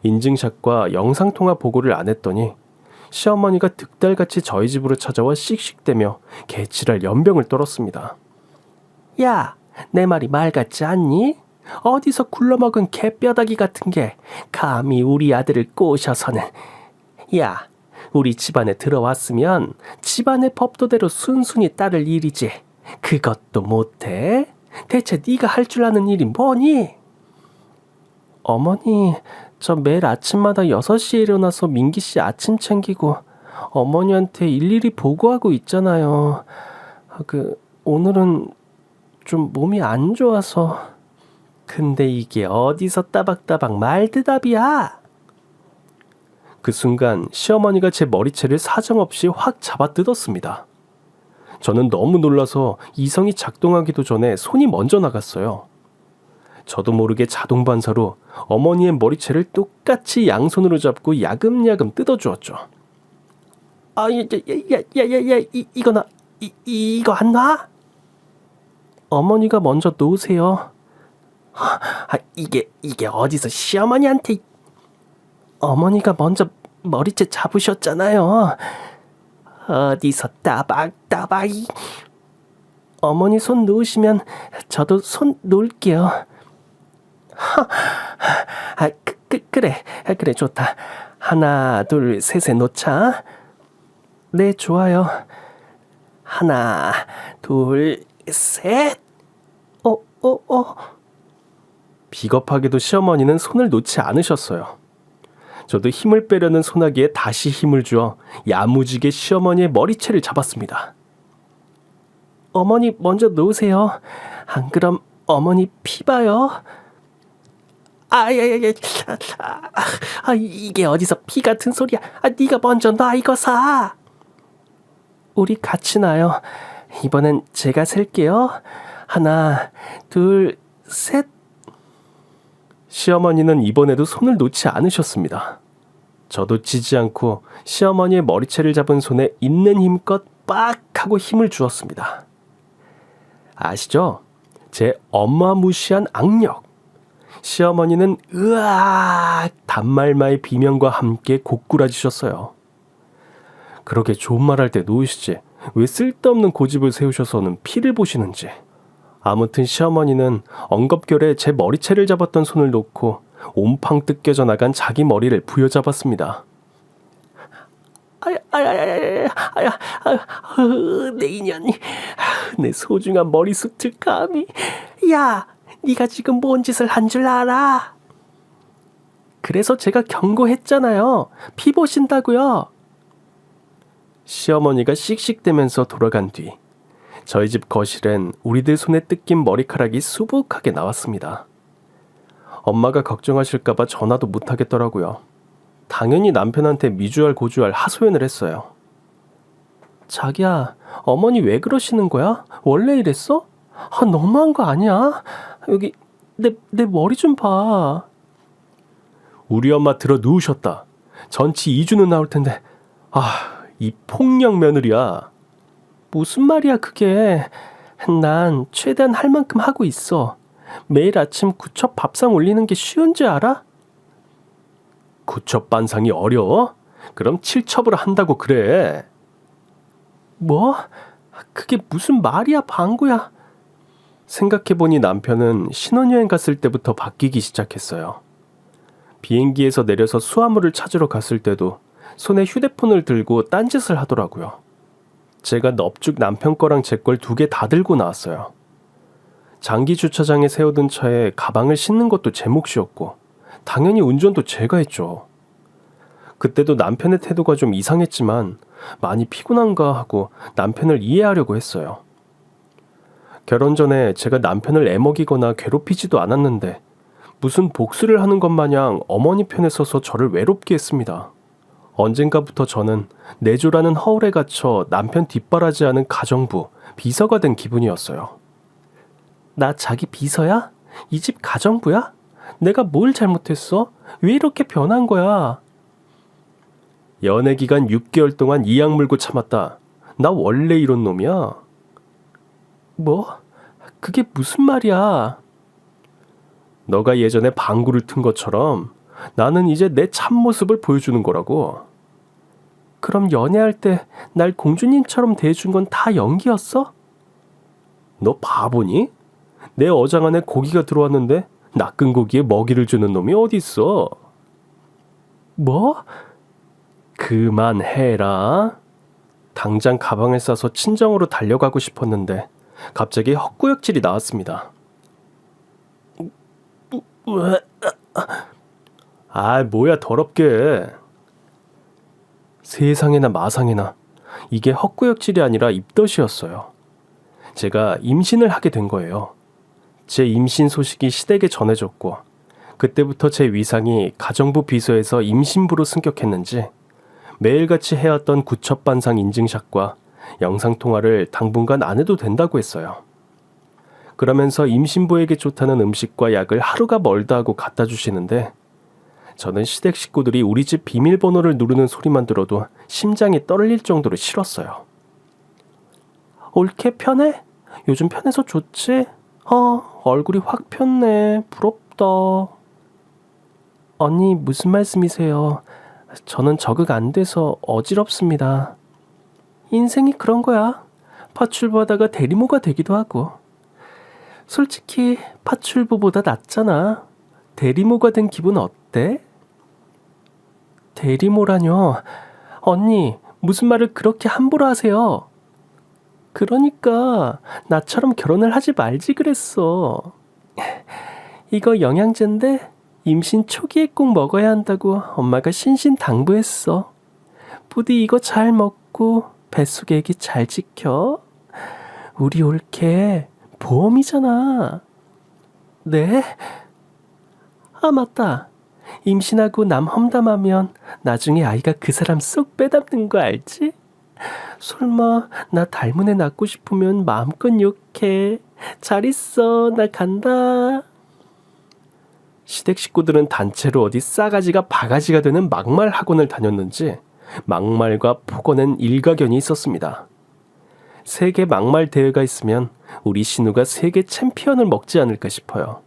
인증샷과 영상통화 보고를 안 했더니 시어머니가 득달같이 저희 집으로 찾아와 씩씩대며 개칠할 연병을 떨었습니다. 야, 내 말이 말 같지 않니? 어디서 굴러먹은 개뼈다귀 같은 게 감히 우리 아들을 꼬셔서는. 야, 우리 집안에 들어왔으면 집안의 법도대로 순순히 따를 일이지. 그것도 못해? 대체 네가 할 줄 아는 일이 뭐니? 어머니, 저 매일 아침마다 6시에 일어나서 민기 씨 아침 챙기고 어머니한테 일일이 보고하고 있잖아요. 오늘은 좀 몸이 안 좋아서. 근데 이게 어디서 따박따박 말대답이야? 그 순간 시어머니가 제 머리채를 사정없이 확 잡아 뜯었습니다. 저는 너무 놀라서 이성이 작동하기도 전에 손이 먼저 나갔어요. 저도 모르게 자동 반사로 어머니의 머리채를 똑같이 양손으로 잡고 야금야금 뜯어주었죠. 이거 안 놔? 어머니가 먼저 놓으세요. 이게 어디서 시어머니한테. 어머니가 먼저 머리채 잡으셨잖아요. 어디서 따박. 어머니 손 놓으시면 저도 손 놓을게요. 그래 좋다. 하나 둘 셋에 놓자. 네, 좋아요. 하나 둘 셋. 비겁하게도 시어머니는 손을 놓지 않으셨어요. 저도 힘을 빼려는 소나기에 다시 힘을 주어 야무지게 시어머니의 머리채를 잡았습니다. 어머니 먼저 놓으세요. 안 그럼 어머니 피 봐요. 이게 어디서 피 같은 소리야. 네가 먼저 놔, 이거 사. 우리 같이 놔요. 이번엔 제가 셀게요. 하나 둘 셋. 시어머니는 이번에도 손을 놓지 않으셨습니다. 저도 지지 않고 시어머니의 머리채를 잡은 손에 있는 힘껏 빡 하고 힘을 주었습니다. 아시죠? 제 어마무시한 악력. 시어머니는 으악 단말마의 비명과 함께 고꾸라지셨어요. 그렇게 좋은 말 할 때 놓으시지 왜 쓸데없는 고집을 세우셔서는 피를 보시는지. 아무튼 시어머니는 엉겁결에 제 머리채를 잡았던 손을 놓고 옴팡 뜯겨져 나간 자기 머리를 부여잡았습니다. 내 인연이, 내 소중한 머리숱을 감히. 야, 네가 지금 뭔 짓을 한 줄 알아? 그래서 제가 경고했잖아요. 피 보신다고요. 시어머니가 씩씩대면서 돌아간 뒤 저희 집 거실엔 우리들 손에 뜯긴 머리카락이 수북하게 나왔습니다. 엄마가 걱정하실까봐 전화도 못하겠더라고요. 당연히 남편한테 미주알 고주알 하소연을 했어요. 자기야, 어머니 왜 그러시는 거야? 원래 이랬어? 너무한 거 아니야? 여기 내 머리 좀 봐. 우리 엄마 들어 누우셨다. 전치 2주는 나올 텐데. 이 폭력 며느리야. 무슨 말이야 그게. 난 최대한 할 만큼 하고 있어. 매일 아침 구첩 밥상 올리는 게 쉬운지 알아? 구첩 반상이 어려워? 그럼 7첩을 한다고 그래. 뭐? 그게 무슨 말이야 방구야. 생각해보니 남편은 신혼여행 갔을 때부터 바뀌기 시작했어요. 비행기에서 내려서 수화물을 찾으러 갔을 때도 손에 휴대폰을 들고 딴짓을 하더라고요. 제가 넙죽 남편 거랑 제 걸 2개 다 들고 나왔어요. 장기 주차장에 세워둔 차에 가방을 싣는 것도 제 몫이었고 당연히 운전도 제가 했죠. 그때도 남편의 태도가 좀 이상했지만 많이 피곤한가 하고 남편을 이해하려고 했어요. 결혼 전에 제가 남편을 애먹이거나 괴롭히지도 않았는데 무슨 복수를 하는 것 마냥 어머니 편에 서서 저를 외롭게 했습니다. 언젠가부터 저는 내조라는 허울에 갇혀 남편 뒷바라지하는 가정부, 비서가 된 기분이었어요. 나 자기 비서야? 이 집 가정부야? 내가 뭘 잘못했어? 왜 이렇게 변한 거야? 연애 기간 6개월 동안 이악 물고 참았다. 나 원래 이런 놈이야. 뭐? 그게 무슨 말이야? 너가 예전에 방구를 튼 것처럼 나는 이제 내 참모습을 보여주는 거라고. 그럼 연애할 때 날 공주님처럼 대해준 건 다 연기였어? 너 바보니? 내 어장 안에 고기가 들어왔는데 낚은 고기에 먹이를 주는 놈이 어딨어? 뭐? 그만해라. 당장 가방을 싸서 친정으로 달려가고 싶었는데 갑자기 헛구역질이 나왔습니다. 아, 뭐야 더럽게. 세상에나 마상에나 이게 헛구역질이 아니라 입덧이었어요. 제가 임신을 하게 된 거예요. 제 임신 소식이 시댁에 전해졌고 그때부터 제 위상이 가정부 비서에서 임신부로 승격했는지 매일같이 해왔던 구첩반상 인증샷과 영상통화를 당분간 안 해도 된다고 했어요. 그러면서 임신부에게 좋다는 음식과 약을 하루가 멀다 하고 갖다 주시는데 저는 시댁 식구들이 우리 집 비밀번호를 누르는 소리만 들어도 심장이 떨릴 정도로 싫었어요. 옳게 편해? 요즘 편해서 좋지? 얼굴이 확 폈네. 부럽다. 언니 무슨 말씀이세요? 저는 적응 안 돼서 어지럽습니다. 인생이 그런 거야. 파출보하다가 대리모가 되기도 하고. 솔직히 파출보보다 낫잖아. 대리모가 된 기분 어때? 대리모라뇨. 언니 무슨 말을 그렇게 함부로 하세요. 그러니까 나처럼 결혼을 하지 말지 그랬어. 이거 영양제인데 임신 초기에 꼭 먹어야 한다고 엄마가 신신당부했어. 부디 이거 잘 먹고 뱃속에 애기 잘 지켜. 우리 올케 보험이잖아. 네? 아 맞다. 임신하고 남 험담하면 나중에 아이가 그 사람 쏙 빼닮는 거 알지? 설마 나 닮은 애 낳고 싶으면 마음껏 욕해. 잘 있어. 나 간다. 시댁 식구들은 단체로 어디 싸가지가 바가지가 되는 막말 학원을 다녔는지 막말과 폭언엔 일가견이 있었습니다. 세계 막말 대회가 있으면 우리 신우가 세계 챔피언을 먹지 않을까 싶어요.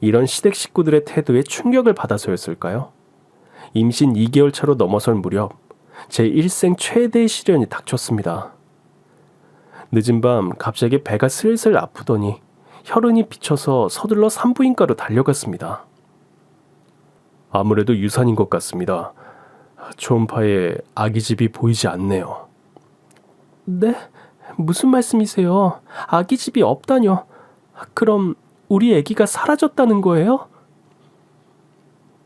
이런 시댁 식구들의 태도에 충격을 받아서였을까요? 임신 2개월 차로 넘어설 무렵 제 일생 최대의 시련이 닥쳤습니다. 늦은 밤 갑자기 배가 슬슬 아프더니 혈흔이 비쳐서 서둘러 산부인과로 달려갔습니다. 아무래도 유산인 것 같습니다. 초음파에 아기집이 보이지 않네요. 네? 무슨 말씀이세요? 아기집이 없다뇨. 그럼 우리 아기가 사라졌다는 거예요?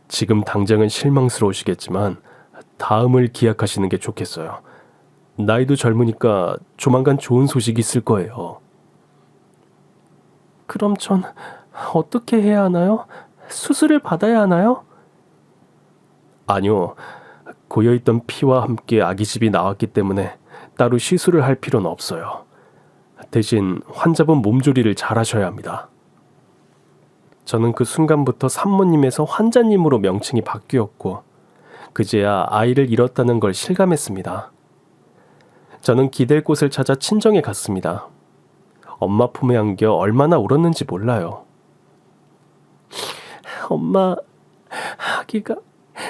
지금 당장은 실망스러우시겠지만 다음을 기약하시는 게 좋겠어요. 나이도 젊으니까 조만간 좋은 소식이 있을 거예요. 그럼 전 어떻게 해야 하나요? 수술을 받아야 하나요? 아니요. 고여있던 피와 함께 아기집이 나왔기 때문에 따로 시술을 할 필요는 없어요. 대신 환자분 몸조리를 잘 하셔야 합니다. 저는 그 순간부터 산모님에서 환자님으로 명칭이 바뀌었고 그제야 아이를 잃었다는 걸 실감했습니다. 저는 기댈 곳을 찾아 친정에 갔습니다. 엄마 품에 안겨 얼마나 울었는지 몰라요. 엄마,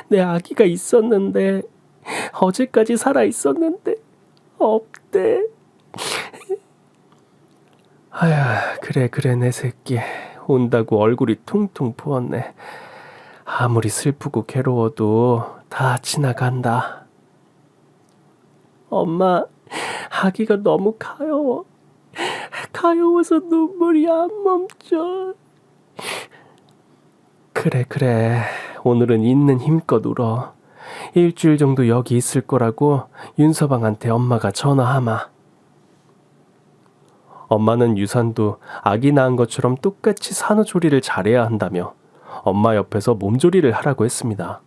내 아기가 있었는데 어제까지 살아 있었는데 없대. 아휴, 그래 내 새끼. 온다고 얼굴이 퉁퉁 부었네. 아무리 슬프고 괴로워도 다 지나간다. 엄마, 아기가 너무 가여워. 가여워서 눈물이 안 멈춰. 그래. 오늘은 있는 힘껏 울어. 일주일 정도 여기 있을 거라고 윤서방한테 엄마가 전화하마. 엄마는 유산도 아기 낳은 것처럼 똑같이 산후조리를 잘해야 한다며 엄마 옆에서 몸조리를 하라고 했습니다.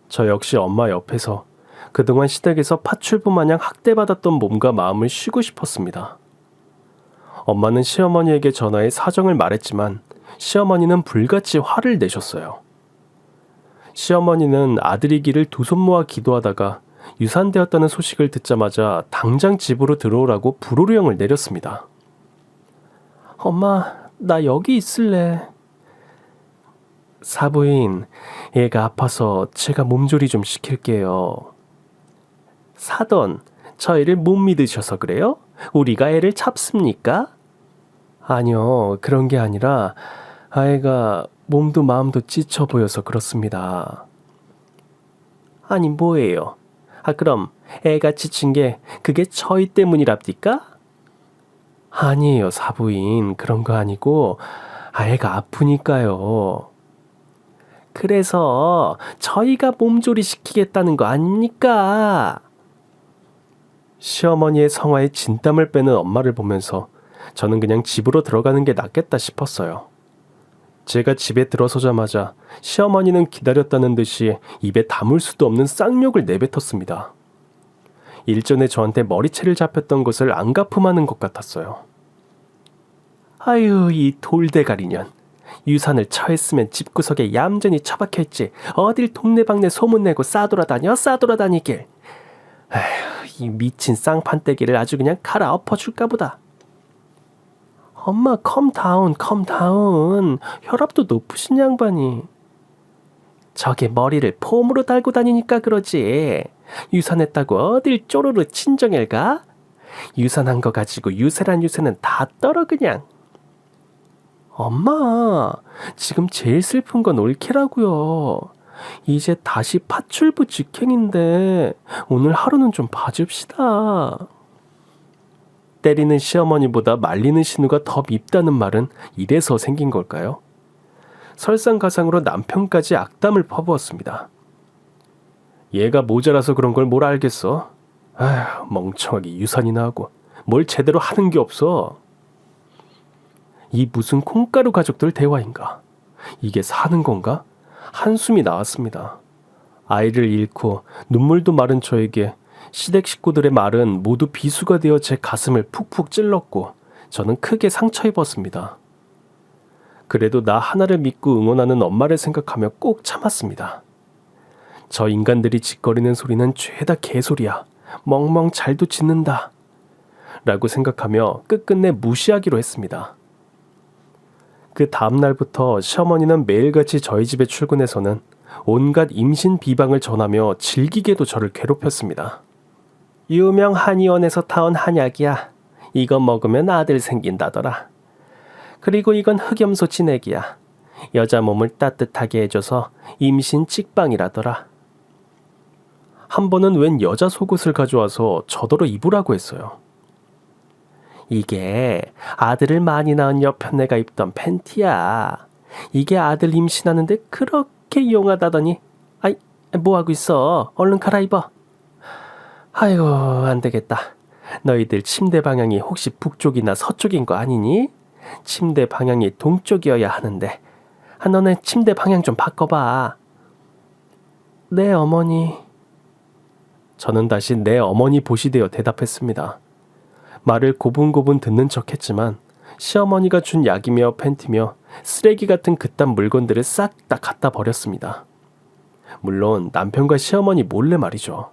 저 역시 엄마 옆에서 그동안 시댁에서 파출부 마냥 학대받았던 몸과 마음을 쉬고 싶었습니다. 엄마는 시어머니에게 전화해 사정을 말했지만 시어머니는 불같이 화를 내셨어요. 시어머니는 아들이기를 두 손 모아 기도하다가 유산되었다는 소식을 듣자마자 당장 집으로 들어오라고 불호령을 내렸습니다. 엄마, 나 여기 있을래. 사부인, 애가 아파서 제가 몸조리 좀 시킬게요. 사돈, 저희를 못 믿으셔서 그래요? 우리가 애를 잡습니까? 아니요, 그런 게 아니라 아이가 몸도 마음도 지쳐 보여서 그렇습니다. 아니 뭐예요? 그럼 애가 지친 게 그게 저희 때문이랍니까? 아니에요, 사부인. 그런 거 아니고 애가 아프니까요. 그래서 저희가 몸조리 시키겠다는 거 아닙니까? 시어머니의 성화에 진땀을 빼는 엄마를 보면서 저는 그냥 집으로 들어가는 게 낫겠다 싶었어요. 제가 집에 들어서자마자 시어머니는 기다렸다는 듯이 입에 담을 수도 없는 쌍욕을 내뱉었습니다. 일전에 저한테 머리채를 잡혔던 것을 안 갚음하는 것 같았어요. 아유, 이 돌대가리년. 유산을 처했으면 집구석에 얌전히 처박혀있지 어딜 동네방네 소문내고 싸돌아다니길. 에휴, 이 미친 쌍판떼기를 아주 그냥 갈아 엎어줄까 보다. 엄마 컴다운. 혈압도 높으신 양반이. 저게 머리를 폼으로 달고 다니니까 그러지. 유산했다고 어딜 쪼르르 친정을 가? 유산한 거 가지고 유세란 유세는 다 떨어 그냥. 엄마, 지금 제일 슬픈 건 올케라고요. 이제 다시 파출부 직행인데 오늘 하루는 좀 봐줍시다. 때리는 시어머니보다 말리는 신우가 더 밉다는 말은 이래서 생긴 걸까요? 설상가상으로 남편까지 악담을 퍼부었습니다. 얘가 모자라서 그런 걸 뭘 알겠어. 아휴, 멍청하게 유산이나 하고 뭘 제대로 하는 게 없어. 이 무슨 콩가루 가족들 대화인가? 이게 사는 건가? 한숨이 나왔습니다. 아이를 잃고 눈물도 마른 저에게 시댁 식구들의 말은 모두 비수가 되어 제 가슴을 푹푹 찔렀고 저는 크게 상처 입었습니다. 그래도 나 하나를 믿고 응원하는 엄마를 생각하며 꼭 참았습니다. 저 인간들이 짓거리는 소리는 죄다 개소리야. 멍멍 잘도 짓는다. 라고 생각하며 끝끝내 무시하기로 했습니다. 그 다음 날부터 시어머니는 매일같이 저희 집에 출근해서는 온갖 임신 비방을 전하며 질기게도 저를 괴롭혔습니다. 유명 한의원에서 타온 한약이야. 이거 먹으면 아들 생긴다더라. 그리고 이건 흑염소 진액이야. 여자 몸을 따뜻하게 해줘서 임신 cik방이라더라. 한 번은 웬 여자 속옷을 가져와서 저더러 입으라고 했어요. 이게 아들을 많이 낳은 여편네가 입던 팬티야. 이게 아들 임신하는데 그렇게 이용하다더니. 아이, 뭐하고 있어? 얼른 갈아입어. 아이고, 안 되겠다. 너희들 침대 방향이 혹시 북쪽이나 서쪽인 거 아니니? 침대 방향이 동쪽이어야 하는데. 너네 침대 방향 좀 바꿔봐. 네, 어머니. 저는 다시 네, 어머니 보시되어 대답했습니다. 말을 고분고분 듣는 척했지만 시어머니가 준 약이며 팬티며 쓰레기 같은 그딴 물건들을 싹 다 갖다 버렸습니다. 물론 남편과 시어머니 몰래 말이죠.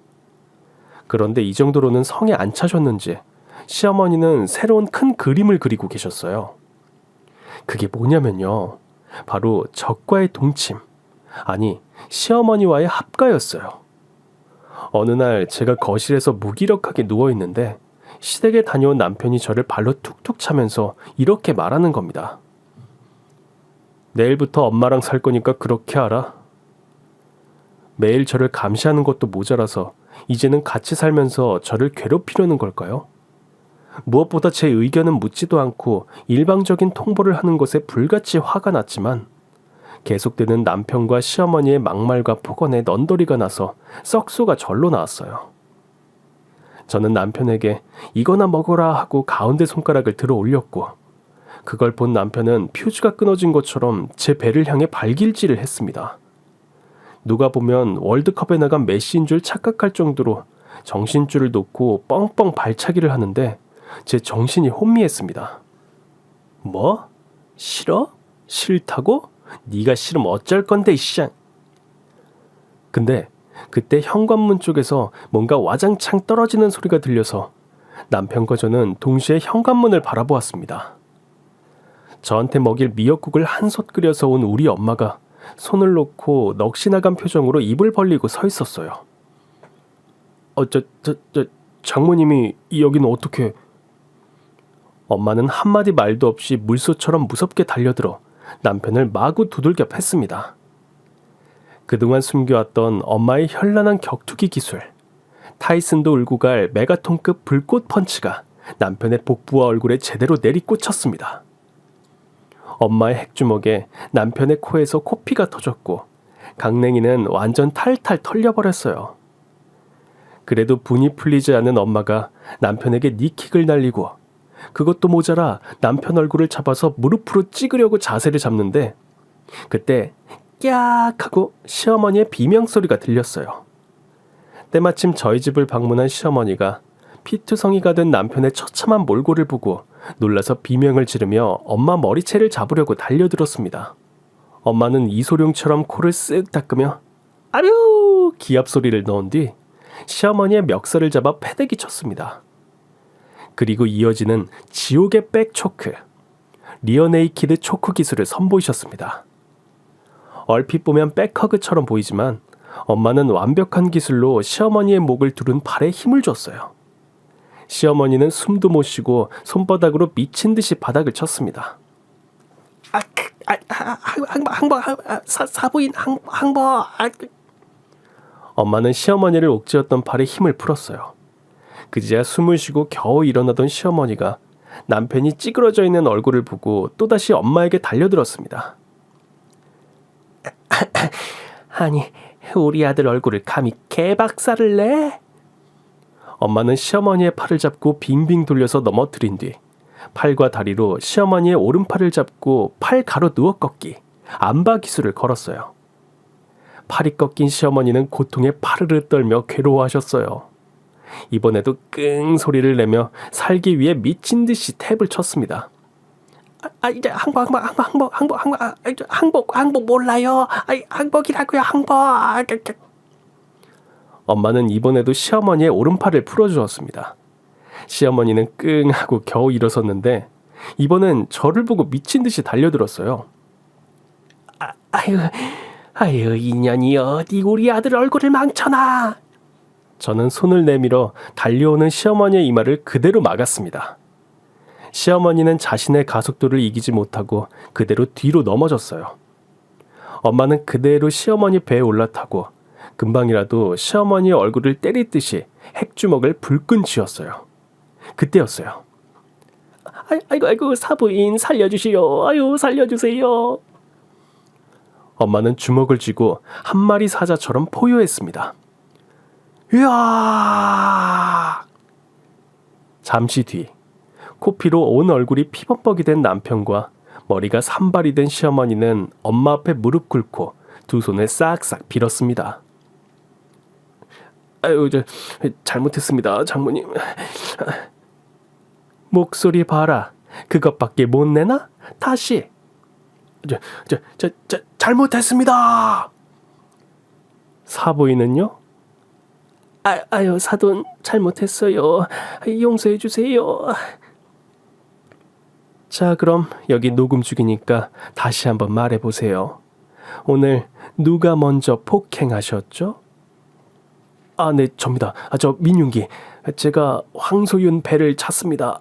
그런데 이 정도로는 성에 안 차셨는지 시어머니는 새로운 큰 그림을 그리고 계셨어요. 그게 뭐냐면요. 바로 적과의 동침, 아니 시어머니와의 합가였어요. 어느 날 제가 거실에서 무기력하게 누워있는데 시댁에 다녀온 남편이 저를 발로 툭툭 차면서 이렇게 말하는 겁니다. 내일부터 엄마랑 살 거니까 그렇게 알아. 매일 저를 감시하는 것도 모자라서 이제는 같이 살면서 저를 괴롭히려는 걸까요? 무엇보다 제 의견은 묻지도 않고 일방적인 통보를 하는 것에 불같이 화가 났지만 계속되는 남편과 시어머니의 막말과 폭언에 넌더리가 나서 썩소가 절로 나왔어요. 저는 남편에게 이거나 먹어라 하고 가운데 손가락을 들어 올렸고 그걸 본 남편은 퓨즈가 끊어진 것처럼 제 배를 향해 발길질을 했습니다. 누가 보면 월드컵에 나간 메시인 줄 착각할 정도로 정신줄을 놓고 뻥뻥 발차기를 하는데 제 정신이 혼미했습니다. 뭐? 싫어? 싫다고? 네가 싫으면 어쩔 건데 이씨. 근데 그때 현관문 쪽에서 뭔가 와장창 떨어지는 소리가 들려서 남편과 저는 동시에 현관문을 바라보았습니다. 저한테 먹일 미역국을 한솥 끓여서 온 우리 엄마가 손을 놓고 넋이 나간 표정으로 입을 벌리고 서 있었어요. 장모님이 여기는 어떻게... 엄마는 한마디 말도 없이 물소처럼 무섭게 달려들어 남편을 마구 두들겨 팼습니다. 그동안 숨겨왔던 엄마의 현란한 격투기 기술, 타이슨도 울고 갈 메가톤급 불꽃 펀치가 남편의 복부와 얼굴에 제대로 내리꽂혔습니다. 엄마의 핵주먹에 남편의 코에서 코피가 터졌고 강냉이는 완전 탈탈 털려버렸어요. 그래도 분이 풀리지 않은 엄마가 남편에게 니킥을 날리고 그것도 모자라 남편 얼굴을 잡아서 무릎으로 찍으려고 자세를 잡는데 그때 깍 하고 시어머니의 비명소리가 들렸어요. 때마침 저희 집을 방문한 시어머니가 피투성이가 된 남편의 처참한 몰골을 보고 놀라서 비명을 지르며 엄마 머리채를 잡으려고 달려들었습니다. 엄마는 이소룡처럼 코를 쓱 닦으며 아류 기합 소리를 넣은 뒤 시어머니의 멱살을 잡아 패대기 쳤습니다. 그리고 이어지는 지옥의 백초크, 리어네이키드 초크 기술을 선보이셨습니다. 얼핏 보면 백허그처럼 보이지만 엄마는 완벽한 기술로 시어머니의 목을 두른 팔에 힘을 줬어요. 시어머니는 숨도 못 쉬고 손바닥으로 미친 듯이 바닥을 쳤습니다. 사부인 항버. 엄마는 시어머니를 옥죄었던 팔에 힘을 풀었어요. 그제야 숨을 쉬고 겨우 일어나던 시어머니가 남편이 찌그러져 있는 얼굴을 보고 또다시 엄마에게 달려들었습니다. 아니, 우리 아들 얼굴을 감히 개박살을 내? 엄마는 시어머니의 팔을 잡고 빙빙 돌려서 넘어뜨린 뒤 팔과 다리로 시어머니의 오른팔을 잡고 팔 가로 누워 꺾기, 안바 기술을 걸었어요. 팔이 꺾인 시어머니는 고통에 파르르 떨며 괴로워하셨어요. 이번에도 끙 소리를 내며 살기 위해 미친 듯이 탭을 쳤습니다. 이제 항복 몰라요. 항복이라고요, 항복. 엄마는 이번에도 시어머니의 오른팔을 풀어주었습니다. 시어머니는 끙 하고 겨우 일어섰는데 이번엔 저를 보고 미친 듯이 달려들었어요. 아유, 인연이 어디 우리 아들 얼굴을 망쳐놔. 저는 손을 내밀어 달려오는 시어머니의 이마를 그대로 막았습니다. 시어머니는 자신의 가속도를 이기지 못하고 그대로 뒤로 넘어졌어요. 엄마는 그대로 시어머니 배에 올라타고 금방이라도 시어머니의 얼굴을 때리듯이 핵주먹을 불끈 쥐었어요. 그때였어요. 아이고 사부인 살려주시오. 아유 살려주세요. 엄마는 주먹을 쥐고 한 마리 사자처럼 포효했습니다. 으아! 잠시 뒤 코피로 온 얼굴이 피범벅이 된 남편과 머리가 산발이 된 시어머니는 엄마 앞에 무릎 꿇고 두 손을 싹싹 빌었습니다. 아유, 잘못했습니다, 장모님. 목소리 봐라. 그것밖에 못 내나? 다시. 잘못했습니다. 사부인은요? 아유, 사돈 잘못했어요. 용서해 주세요. 자, 그럼 여기 녹음 중이니까 다시 한번 말해보세요. 오늘 누가 먼저 폭행하셨죠? 네, 접니다. 저 민윤기. 제가 황소윤 배를 찼습니다.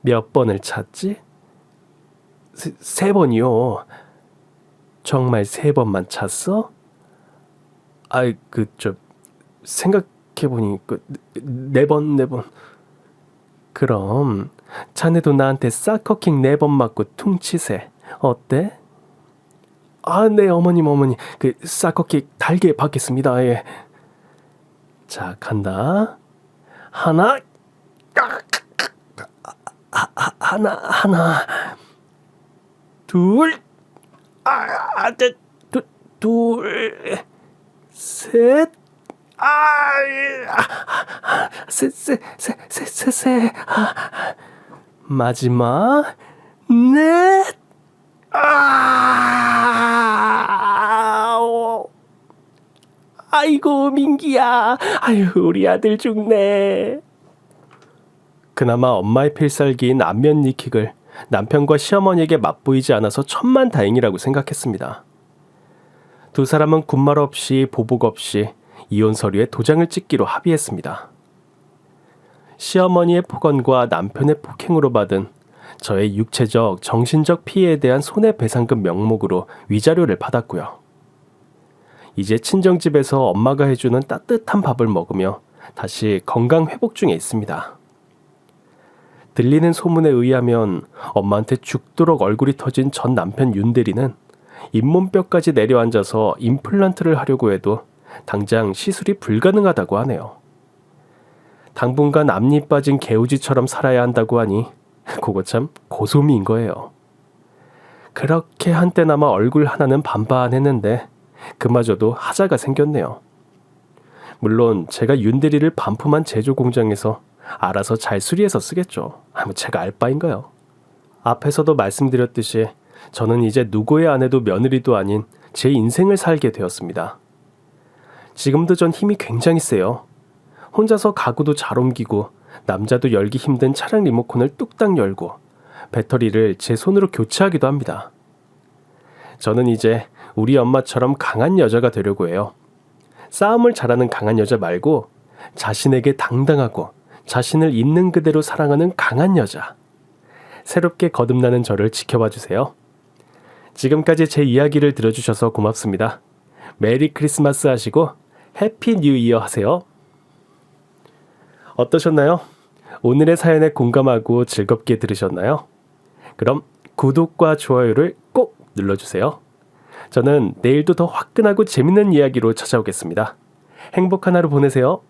몇 번을 찼지? 세 번이요. 정말 세 번만 찼어? 생각해보니 네 번. 그럼 자네도 나한테 사커킹 4번 맞고 퉁치세. 어때? 네, 어머니. 사커킥 달게 받겠습니다. 예. 자, 간다. 하나. 둘. 둘. 셋. 셋. 마지막. 넷. 아이고 민기야. 아유 우리 아들 죽네. 그나마 엄마의 필살기인 안면 니킥을 남편과 시어머니에게 맛보이지 않아서 천만다행이라고 생각했습니다. 두 사람은 군말 없이 보복 없이 이혼 서류에 도장을 찍기로 합의했습니다. 시어머니의 폭언과 남편의 폭행으로 받은 저의 육체적, 정신적 피해에 대한 손해배상금 명목으로 위자료를 받았고요. 이제 친정집에서 엄마가 해주는 따뜻한 밥을 먹으며 다시 건강 회복 중에 있습니다. 들리는 소문에 의하면 엄마한테 죽도록 얼굴이 터진 전 남편 윤대리는 잇몸뼈까지 내려앉아서 임플란트를 하려고 해도 당장 시술이 불가능하다고 하네요. 당분간 앞니 빠진 개우지처럼 살아야 한다고 하니 그거 참 고소미인 거예요. 그렇게 한때나마 얼굴 하나는 반반했는데 그마저도 하자가 생겼네요. 물론 제가 윤대리를 반품한 제조 공장에서 알아서 잘 수리해서 쓰겠죠. 제가 알 바인가요? 앞에서도 말씀드렸듯이 저는 이제 누구의 아내도 며느리도 아닌 제 인생을 살게 되었습니다. 지금도 전 힘이 굉장히 세요. 혼자서 가구도 잘 옮기고 남자도 열기 힘든 차량 리모컨을 뚝딱 열고 배터리를 제 손으로 교체하기도 합니다. 저는 이제 우리 엄마처럼 강한 여자가 되려고 해요. 싸움을 잘하는 강한 여자 말고 자신에게 당당하고 자신을 있는 그대로 사랑하는 강한 여자. 새롭게 거듭나는 저를 지켜봐 주세요. 지금까지 제 이야기를 들어주셔서 고맙습니다. 메리 크리스마스 하시고 해피 뉴 이어 하세요. 어떠셨나요? 오늘의 사연에 공감하고 즐겁게 들으셨나요? 그럼 구독과 좋아요를 꼭 눌러주세요. 저는 내일도 더 화끈하고 재밌는 이야기로 찾아오겠습니다. 행복한 하루 보내세요.